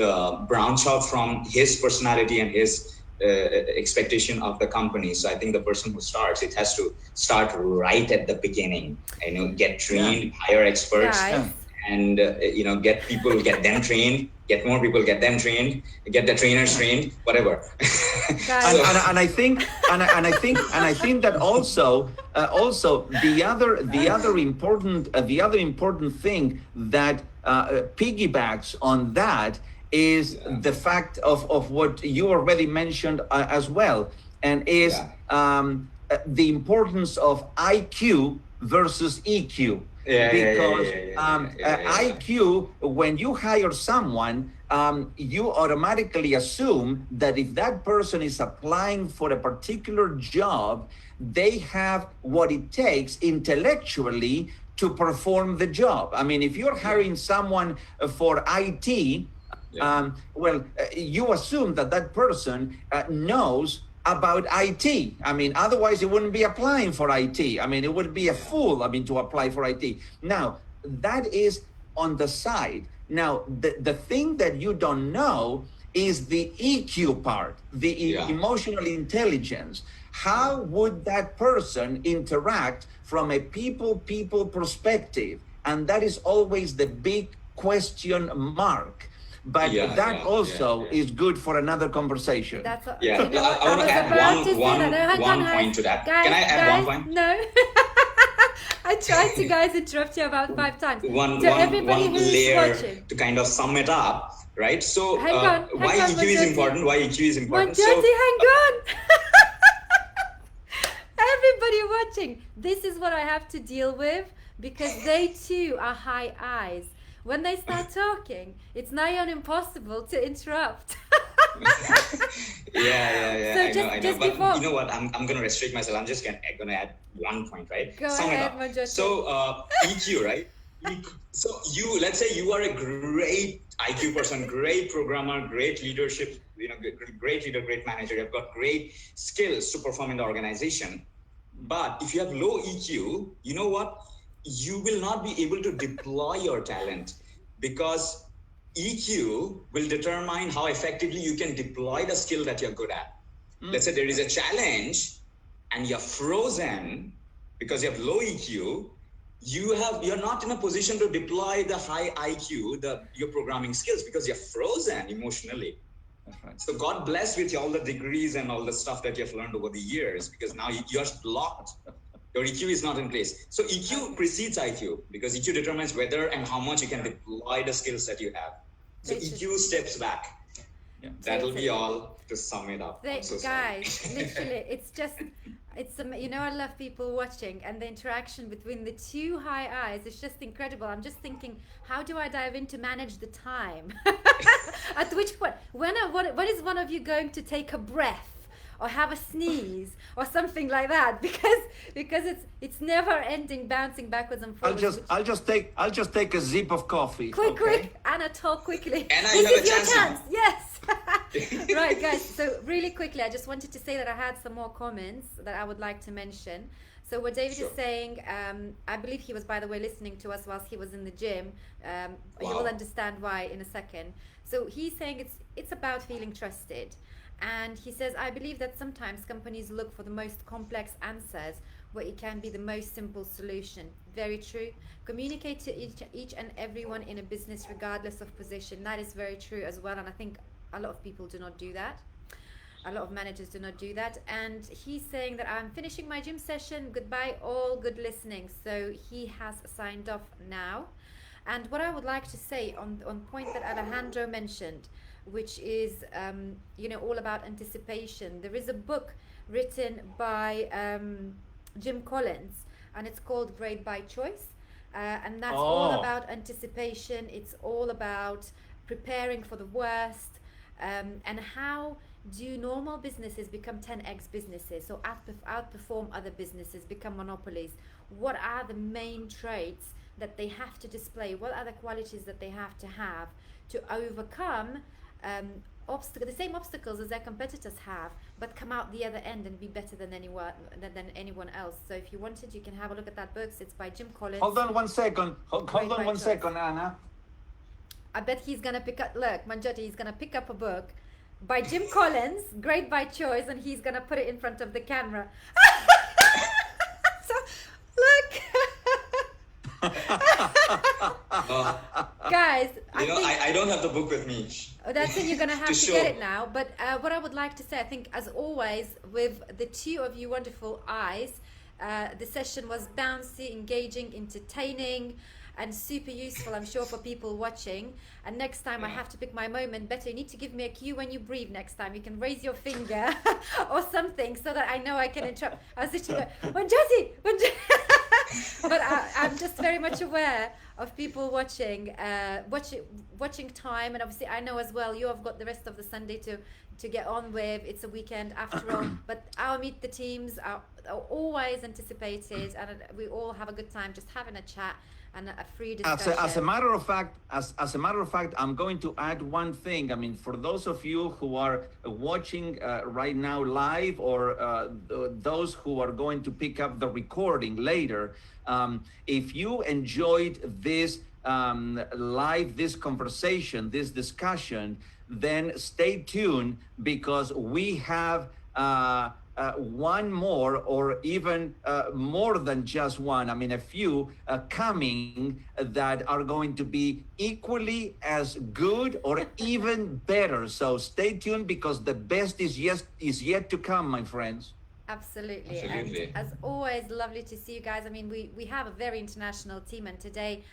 branch out from his personality and his expectation of the company. So I think the person who starts, it has to start right at the beginning. Get trained, hire experts. And get people, get them trained, get more people, get them trained, get the trainers trained, whatever. And I think that also the other important thing that piggybacks on that is the fact of what you already mentioned as well, and is the importance of IQ versus EQ. IQ, when you hire someone, you automatically assume that if that person is applying for a particular job, they have what it takes intellectually to perform the job. I mean, if you're hiring someone for IT, you assume that person knows about IT. I mean, otherwise it wouldn't be applying for IT. I mean, it would be a fool, to apply for IT. Now, that is on the side. Now, the thing that you don't know is the EQ part, the emotional intelligence. How would that person interact from a people perspective? And that is always the big question mark. But that also is good for another conversation. I want to add one point to that. Can I add one point? No. I tried to, guys, interrupt you about 5 times. One layer to kind of sum it up, right? So why EQ is important? Why EQ is important? Hang on. Everybody watching, this is what I have to deal with, because they too are high eyes. When they start talking, it's nigh on impossible to interrupt. Yeah. So I know. just But before, you know what? I'm going to restrict myself. I'm just going to add one point, right? Go Sum ahead, it up. So EQ, right? So let's say you are a great IQ person, great programmer, great leadership, great leader, great manager. You've got great skills to perform in the organization. But if you have low EQ, you know what? You will not be able to deploy your talent, because EQ will determine how effectively you can deploy the skill that you're good at. Let's say there is a challenge and you're frozen because you have low EQ. You're not in a position to deploy the high IQ, your programming skills, because you're frozen emotionally. That's right. So God bless with you all the degrees and all the stuff that you've learned over the years, because now you're blocked. Your EQ is not in place. So EQ precedes IQ, because EQ determines whether and how much you can deploy the skills that you have. So EQ steps back. That'll be Totally. all to sum it up. I'm so sorry. Guys, literally, you know, I love people watching, and the interaction between the two high eyes is just incredible. I'm just thinking, how do I dive in to manage the time? At which point, when is one of you going to take a breath? Or have a sneeze or something like that, because it's never ending, bouncing backwards and forwards. I'll just take a sip of coffee. Quick, Anna, talk quickly. Anna, This you have is a your chance now. chance. Yes. Right, guys. So really quickly, I just wanted to say that I had some more comments that I would like to mention. So what David Sure. is saying, I believe he was, by the way, listening to us whilst he was in the gym. He Wow. will understand why in a second. So he's saying it's about feeling trusted. And he says, I believe that sometimes companies look for the most complex answers where it can be the most simple solution. Very true. Communicate to each and everyone in a business regardless of position. That is very true as well. And I think a lot of people do not do that. A lot of managers do not do that. And he's saying that I'm finishing my gym session. Goodbye, all. Good listening. So he has signed off now. And what I would like to say on point that Alejandro mentioned, which is all about anticipation. There is a book written by Jim Collins, and it's called Great by Choice, and that's all about anticipation. It's all about preparing for the worst, and how do normal businesses become 10x businesses, so outperform other businesses, become monopolies. What are the main traits that they have to display? What are the qualities that they have to overcome the same obstacles as their competitors have, but come out the other end and be better than anyone else. So if you wanted, you can have a look at that book. It's by Jim Collins. Hold on one second. Hold on one second, Anna. I bet he's gonna pick up. Look, Manjoti, he's gonna pick up a book by Jim Collins, Great by Choice, and he's gonna put it in front of the camera. So look. Guys, I don't have the book with me. That's it, you're gonna have to show. get it now. But what I would like to say, I think as always with the two of you wonderful eyes, the session was bouncy, engaging, entertaining, and super useful, I'm sure, for people watching. And next time I have to pick my moment better, you need to give me a cue when you breathe next time. You can raise your finger or something so that I know I can interrupt. I was literally going, but I'm just very much aware of people watching time, and obviously I know as well you have got the rest of the Sunday to get on with. It's a weekend after all, but our Meet the Teams are always anticipated, and we all have a good time just having a chat and a free discussion. As a matter of fact, I'm going to add one thing. I mean, for those of you who are watching right now live, or those who are going to pick up the recording later, if you enjoyed this this conversation, this discussion, then stay tuned, because we have one more, or even more than just one, I mean a few coming that are going to be equally as good or even better. So stay tuned, because the best is yet to come, my friends. Absolutely. Absolutely. And as always, lovely to see you guys. I mean, we have a very international team, and today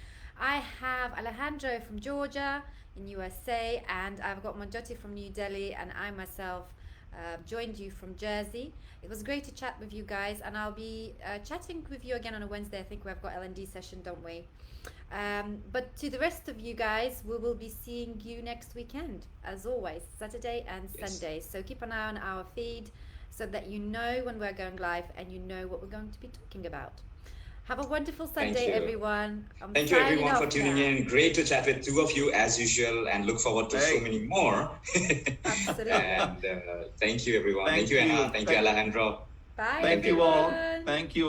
I have Alejandro from Georgia in USA, and I've got Manjoti from New Delhi, and I myself joined you from Jersey. It was great to chat with you guys, and I'll be chatting with you again on a Wednesday. I think we've got L&D session, don't we? But to the rest of you guys, we will be seeing you next weekend, as always, Saturday and Sunday. So keep an eye on our feed so that you know when we're going live and you know what we're going to be talking about. Have a wonderful Sunday, everyone. Thank you, everyone, for tuning in. Great to chat with two of you as usual, and look forward to so many more. Absolutely. And thank you, everyone. Thank you, Anna. Thank you, Alejandro. Bye. Thank you all. Thank you.